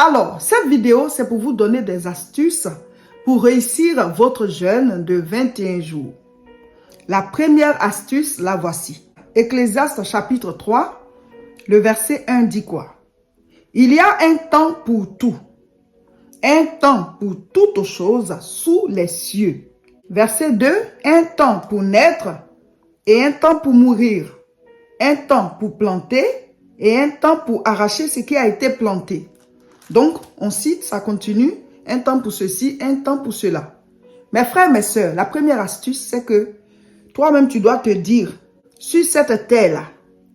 Alors, cette vidéo, c'est pour vous donner des astuces pour réussir votre jeûne de 21 jours. La première astuce, la voici. Ecclésiaste chapitre 3, le verset 1 dit quoi? Il y a un temps pour tout, un temps pour toutes choses sous les cieux. Verset 2, un temps pour naître et un temps pour mourir, un temps pour planter et un temps pour arracher ce qui a été planté. Donc, on cite, ça continue, un temps pour ceci, un temps pour cela. Mes frères, mes sœurs, la première astuce, c'est que toi-même, tu dois te dire, sur cette terre-là,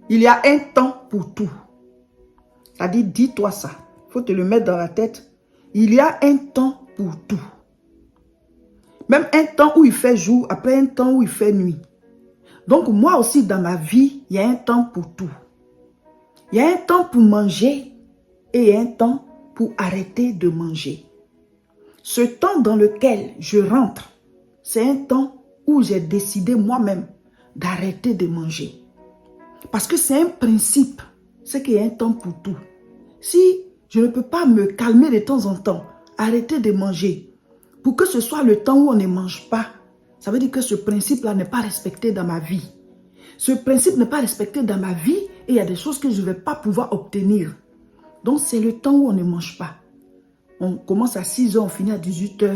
il y a un temps pour tout. C'est-à-dire, dis-toi ça. Il faut te le mettre dans la tête. Il y a un temps pour tout. Même un temps où il fait jour, après un temps où il fait nuit. Donc, moi aussi, dans ma vie, il y a un temps pour tout. Il y a un temps pour manger et un temps pour arrêter de manger. Ce temps dans lequel je rentre, c'est un temps où j'ai décidé moi-même d'arrêter de manger. Parce que c'est un principe, c'est qu'il y a un temps pour tout. Si je ne peux pas me calmer de temps en temps, arrêter de manger, pour que ce soit le temps où on ne mange pas, ça veut dire que ce principe-là n'est pas respecté dans ma vie. Ce principe n'est pas respecté dans ma vie et il y a des choses que je ne vais pas pouvoir obtenir. Donc c'est le temps où on ne mange pas. On commence à 6 h, on finit à 18 h.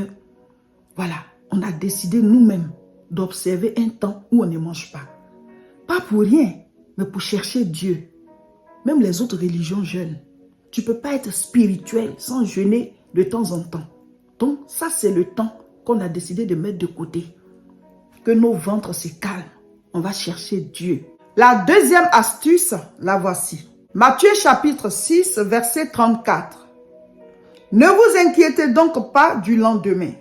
Voilà, on a décidé nous-mêmes d'observer un temps où on ne mange pas. Pas pour rien, mais pour chercher Dieu. Même les autres religions jeûnent. Tu ne peux pas être spirituel sans jeûner de temps en temps. Donc ça c'est le temps qu'on a décidé de mettre de côté. Que nos ventres se calment. On va chercher Dieu. La deuxième astuce, la voici. Matthieu chapitre 6, verset 34. Ne vous inquiétez donc pas du lendemain,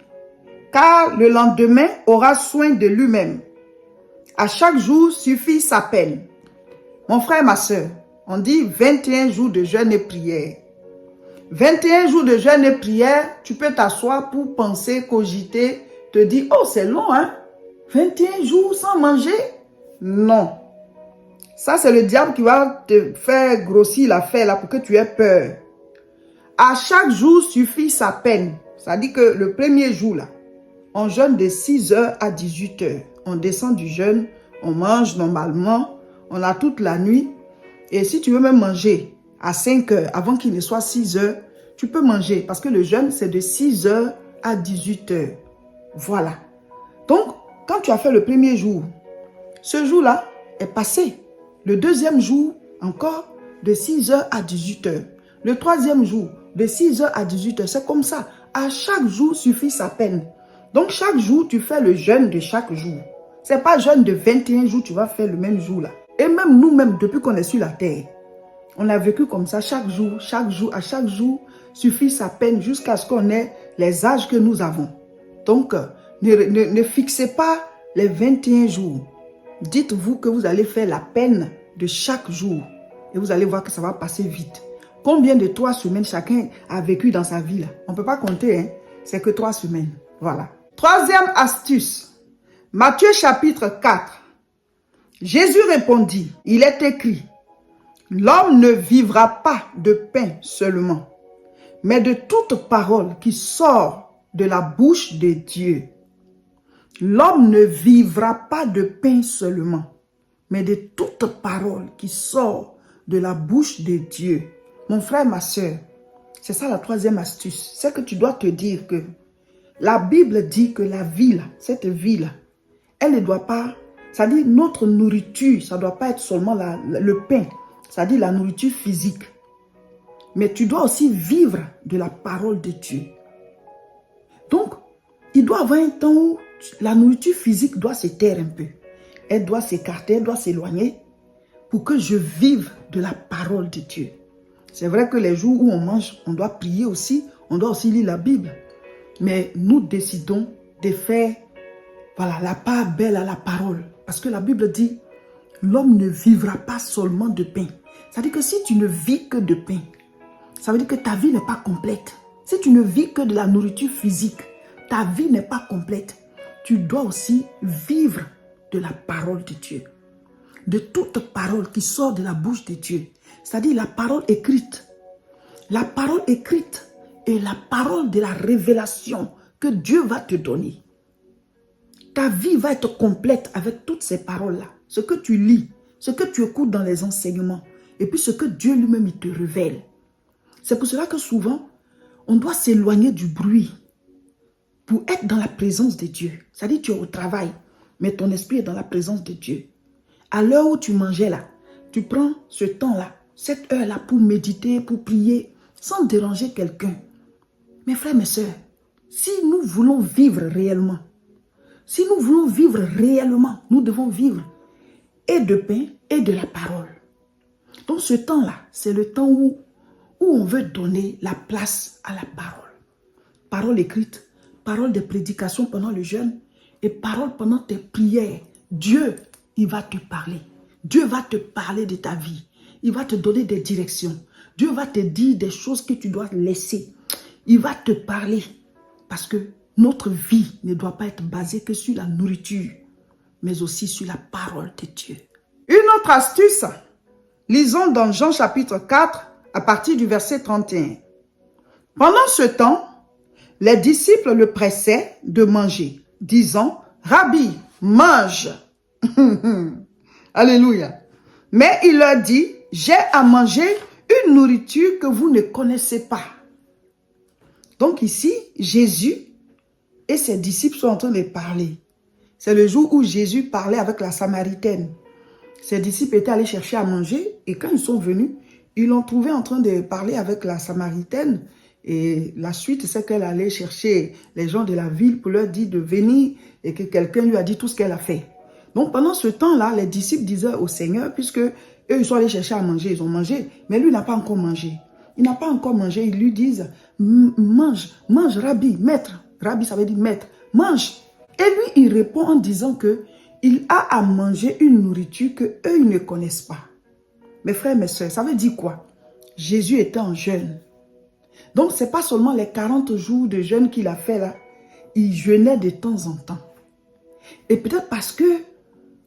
car le lendemain aura soin de lui-même. À chaque jour suffit sa peine. Mon frère, ma soeur, on dit 21 jours de jeûne et prière. 21 jours de jeûne et prière, tu peux t'asseoir pour penser, cogiter, te dire, oh c'est long hein, 21 jours sans manger? Non. Ça c'est le diable qui va te faire grossir l'affaire là pour que tu aies peur. À chaque jour suffit sa peine. Ça dit que le premier jour là, on jeûne de 6 h à 18 h. On descend du jeûne, on mange normalement, on a toute la nuit. Et si tu veux même manger à 5 h, avant qu'il ne soit 6 h, tu peux manger. Parce que le jeûne, c'est de 6 h à 18 h. Voilà. Donc, quand tu as fait le premier jour, ce jour-là est passé. Le deuxième jour, encore, de 6 h à 18 h. Le troisième jour, de 6 h à 18 h. C'est comme ça. À chaque jour suffit sa peine. Donc, chaque jour, tu fais le jeûne de chaque jour. Ce n'est pas jeûne de 21 jours, tu vas faire le même jour là. Et même nous-mêmes, depuis qu'on est sur la terre, on a vécu comme ça chaque jour, à chaque jour, suffit sa peine jusqu'à ce qu'on ait les âges que nous avons. Donc, ne fixez pas les 21 jours. Dites-vous que vous allez faire la peine de chaque jour. Et vous allez voir que ça va passer vite. Combien de 3 semaines chacun a vécu dans sa vie là? On ne peut pas compter, hein? C'est que 3 semaines. Voilà. Troisième astuce. Matthieu chapitre 4. Jésus répondit, il est écrit, l'homme ne vivra pas de pain seulement, mais de toute parole qui sort de la bouche de Dieu. L'homme ne vivra pas de pain seulement, mais de toute parole qui sort de la bouche de Dieu. Mon frère, ma soeur, c'est ça la troisième astuce. C'est que tu dois te dire que la Bible dit que la vie, là, cette vie-là, elle ne doit pas, ça dit notre nourriture, ça ne doit pas être seulement le pain, ça dit la nourriture physique. Mais tu dois aussi vivre de la parole de Dieu. Donc, il doit y avoir un temps où la nourriture physique doit se taire un peu. Elle doit s'écarter, elle doit s'éloigner pour que je vive de la parole de Dieu. C'est vrai que les jours où on mange, on doit prier aussi, on doit aussi lire la Bible. Mais nous décidons de faire voilà, la part belle à la parole. Parce que la Bible dit, l'homme ne vivra pas seulement de pain. C'est-à-dire que si tu ne vis que de pain, ça veut dire que ta vie n'est pas complète. Si tu ne vis que de la nourriture physique, ta vie n'est pas complète. Tu dois aussi vivre de la parole de Dieu. De toute parole qui sort de la bouche de Dieu. C'est-à-dire la parole écrite. la parole écrite est la parole de la révélation que Dieu va te donner. Ta vie va être complète avec toutes ces paroles-là. Ce que tu lis, ce que tu écoutes dans les enseignements, et puis ce que Dieu lui-même il te révèle. C'est pour cela que souvent, on doit s'éloigner du bruit pour être dans la présence de Dieu. C'est-à-dire tu es au travail, mais ton esprit est dans la présence de Dieu. À l'heure où tu mangeais là, tu prends ce temps-là, cette heure-là pour méditer, pour prier, sans déranger quelqu'un. Mes frères, mes sœurs, si nous voulons vivre réellement, nous devons vivre et de pain et de la parole. Donc ce temps-là, c'est le temps où on veut donner la place à la parole. Parole écrite, parole de prédication pendant le jeûne et parole pendant tes prières. Dieu, il va te parler. Dieu va te parler de ta vie. Il va te donner des directions. Dieu va te dire des choses que tu dois laisser. Il va te parler parce que notre vie ne doit pas être basée que sur la nourriture, mais aussi sur la parole de Dieu. Une autre astuce, lisons dans Jean chapitre 4 à partir du verset 31. Pendant ce temps, les disciples le pressaient de manger, disant, « Rabbi, mange !» Alléluia. Mais il leur dit, « J'ai à manger une nourriture que vous ne connaissez pas. » Donc ici, Jésus et ses disciples sont en train de parler. C'est le jour où Jésus parlait avec la Samaritaine. Ses disciples étaient allés chercher à manger et quand ils sont venus, ils l'ont trouvé en train de parler avec la Samaritaine. Et la suite, c'est qu'elle allait chercher les gens de la ville pour leur dire de venir et que quelqu'un lui a dit tout ce qu'elle a fait. Donc pendant ce temps-là, les disciples disaient au Seigneur, puisque eux ils sont allés chercher à manger, ils ont mangé, mais lui n'a pas encore mangé. Il n'a pas encore mangé, ils lui disent, mange, mange, Rabbi, maître. Rabbi, ça veut dire maître, mange. Et lui, il répond en disant que il a à manger une nourriture que eux ils ne connaissent pas. Mes frères, mes soeurs, ça veut dire quoi? Jésus était en jeûne. Donc, ce n'est pas seulement les 40 jours de jeûne qu'il a fait là. Il jeûnait de temps en temps. Et peut-être parce que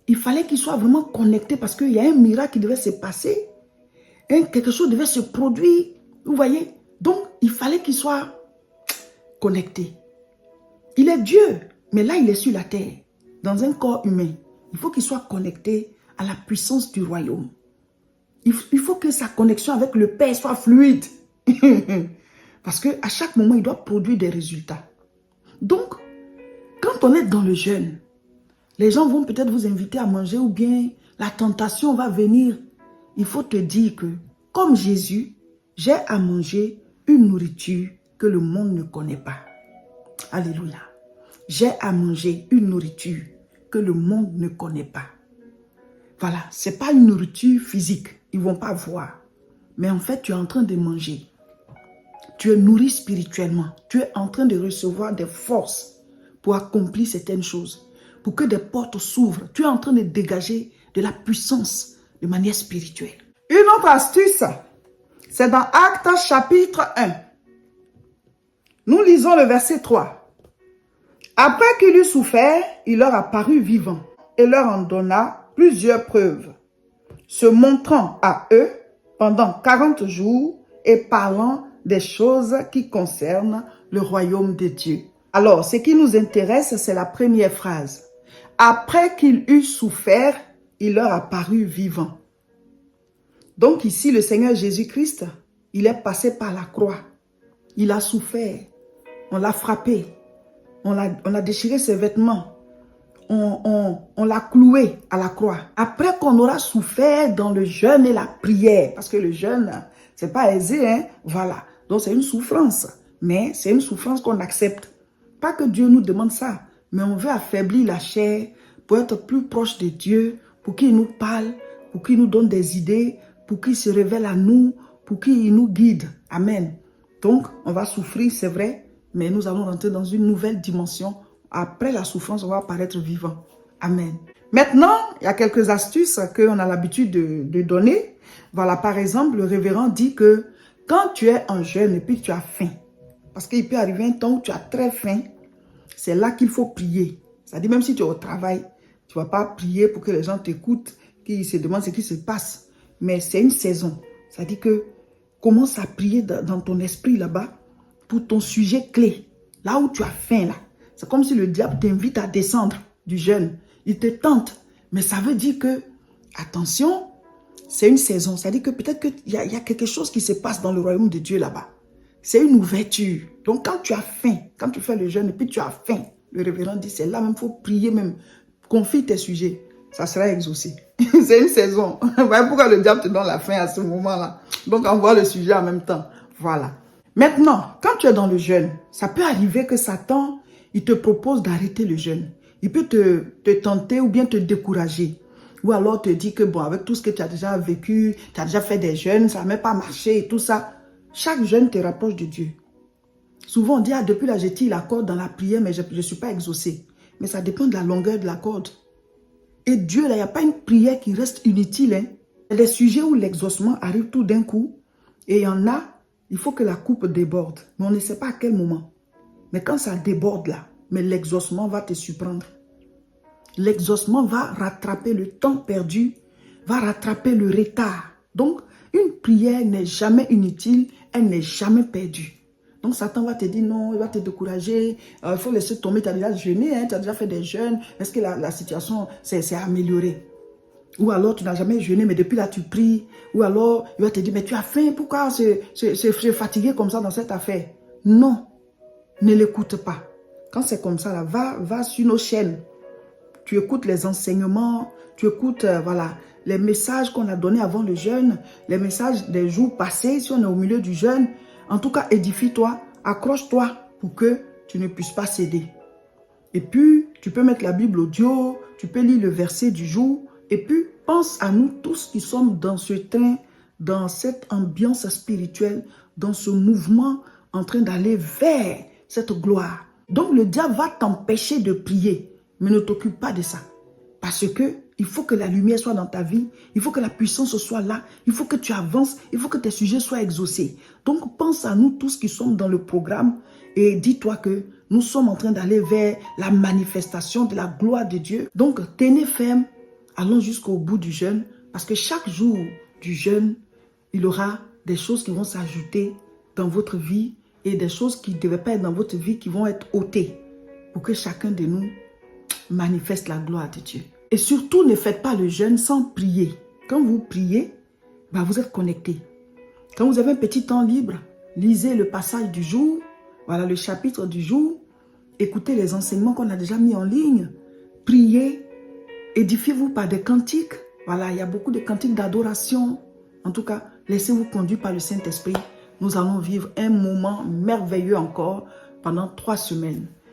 il fallait qu'il soit vraiment connecté, parce qu'il y a un miracle qui devait se passer. Quelque chose devait se produire. Vous voyez? Donc, il fallait qu'il soit connecté. Il est Dieu, mais là, il est sur la terre, dans un corps humain. Il faut qu'il soit connecté à la puissance du royaume. Il faut que sa connexion avec le Père soit fluide. Parce qu'à chaque moment, il doit produire des résultats. Donc, quand on est dans le jeûne, les gens vont peut-être vous inviter à manger ou bien la tentation va venir. Il faut te dire que, comme Jésus, j'ai à manger une nourriture que le monde ne connaît pas. Alléluia. J'ai à manger une nourriture que le monde ne connaît pas. Voilà, ce n'est pas une nourriture physique. Ils ne vont pas voir. Mais en fait, tu es en train de manger. Tu es nourri spirituellement. Tu es en train de recevoir des forces pour accomplir certaines choses. Pour que des portes s'ouvrent. Tu es en train de dégager de la puissance de manière spirituelle. Une autre astuce, c'est dans Actes chapitre 1. Nous lisons le verset 3. Après qu'il eut souffert, il leur apparut vivant et leur en donna plusieurs preuves, se montrant à eux pendant 40 jours et parlant des choses qui concernent le royaume de Dieu. Alors, ce qui nous intéresse, c'est la première phrase. Après qu'il eut souffert, il leur apparut vivant. Donc ici, le Seigneur Jésus-Christ, il est passé par la croix. Il a souffert. On l'a frappé. On a déchiré ses vêtements. On l'a cloué à la croix. Après qu'on aura souffert dans le jeûne et la prière, parce que le jeûne, c'est pas aisé, hein? Voilà. Donc c'est une souffrance. Mais c'est une souffrance qu'on accepte. Pas que Dieu nous demande ça, mais on veut affaiblir la chair pour être plus proche de Dieu, pour qu'il nous parle, pour qu'il nous donne des idées, pour qu'il se révèle à nous, pour qu'il nous guide. Amen. Donc, on va souffrir, c'est vrai, mais nous allons rentrer dans une nouvelle dimension. Après la souffrance, on va paraître vivant. Amen. Maintenant, il y a quelques astuces qu'on a l'habitude de donner. Voilà, par exemple, le révérend dit que quand tu es en jeûne et puis tu as faim, parce qu'il peut arriver un temps où tu as très faim, c'est là qu'il faut prier. C'est-à-dire, même si tu es au travail, tu ne vas pas prier pour que les gens t'écoutent, qu'ils se demandent ce qui se passe. Mais c'est une saison. C'est-à-dire que commence à prier dans ton esprit là-bas pour ton sujet clé. Là où tu as faim là. C'est comme si le diable t'invite à descendre du jeûne. Il te tente. Mais ça veut dire que, attention, c'est une saison. Ça veut dire que peut-être qu'il y a quelque chose qui se passe dans le royaume de Dieu là-bas. C'est une ouverture. Donc quand tu as faim, quand tu fais le jeûne et puis tu as faim, le révérend dit, c'est là même, il faut prier même. Confie tes sujets. Ça sera exaucé. C'est une saison. Voilà pourquoi le diable te donne la faim à ce moment-là. Donc envoie le sujet en même temps. Voilà. Maintenant, quand tu es dans le jeûne, ça peut arriver que Satan, il te propose d'arrêter le jeûne. Il peut te tenter ou bien te décourager. Ou alors te dire que bon, avec tout ce que tu as déjà vécu, tu as déjà fait des jeûnes, ça n'a même pas marché et tout ça. Chaque jeûne te rapproche de Dieu. Souvent on dit, ah, depuis là, j'ai tiré la corde dans la prière, mais je ne suis pas exaucé. Mais ça dépend de la longueur de la corde. Et Dieu, là, il n'y a pas une prière qui reste inutile. Hein. Il y a des sujets où l'exaucement arrive tout d'un coup. Et il y en a, il faut que la coupe déborde. Mais on ne sait pas à quel moment. Mais quand ça déborde là, mais l'exaucement va te surprendre. L'exaucement va rattraper le temps perdu, va rattraper le retard. Donc, une prière n'est jamais inutile, elle n'est jamais perdue. Donc, Satan va te dire non, il va te décourager, il faut laisser tomber, tu as déjà jeûné, hein, tu as déjà fait des jeûnes, est-ce que la situation s'est améliorée? Ou alors, tu n'as jamais jeûné, mais depuis là, tu pries. Ou alors, il va te dire, mais tu as faim, pourquoi se fatiguer comme ça dans cette affaire? Non, ne l'écoute pas. Quand c'est comme ça, là, va sur nos chaînes. Tu écoutes les enseignements, tu écoutes voilà, les messages qu'on a donnés avant le jeûne, les messages des jours passés, si on est au milieu du jeûne. En tout cas, édifie-toi, accroche-toi pour que tu ne puisses pas céder. Et puis, tu peux mettre la Bible audio, tu peux lire le verset du jour. Et puis, pense à nous tous qui sommes dans ce train, dans cette ambiance spirituelle, dans ce mouvement en train d'aller vers cette gloire. Donc, le diable va t'empêcher de prier. Mais ne t'occupe pas de ça. Parce que il faut que la lumière soit dans ta vie. Il faut que la puissance soit là. Il faut que tu avances. Il faut que tes sujets soient exaucés. Donc, pense à nous tous qui sommes dans le programme et dis-toi que nous sommes en train d'aller vers la manifestation de la gloire de Dieu. Donc, tenez ferme. Allons jusqu'au bout du jeûne. Parce que chaque jour du jeûne, il y aura des choses qui vont s'ajouter dans votre vie et des choses qui ne devaient pas être dans votre vie qui vont être ôtées pour que chacun de nous manifeste la gloire de Dieu. Et surtout, ne faites pas le jeûne sans prier. Quand vous priez, vous êtes connecté. Quand vous avez un petit temps libre, lisez le passage du jour, voilà le chapitre du jour, écoutez les enseignements qu'on a déjà mis en ligne, priez, édifiez-vous par des cantiques. Voilà, il y a beaucoup de cantiques d'adoration. En tout cas, laissez-vous conduire par le Saint-Esprit. Nous allons vivre un moment merveilleux encore pendant 3 semaines.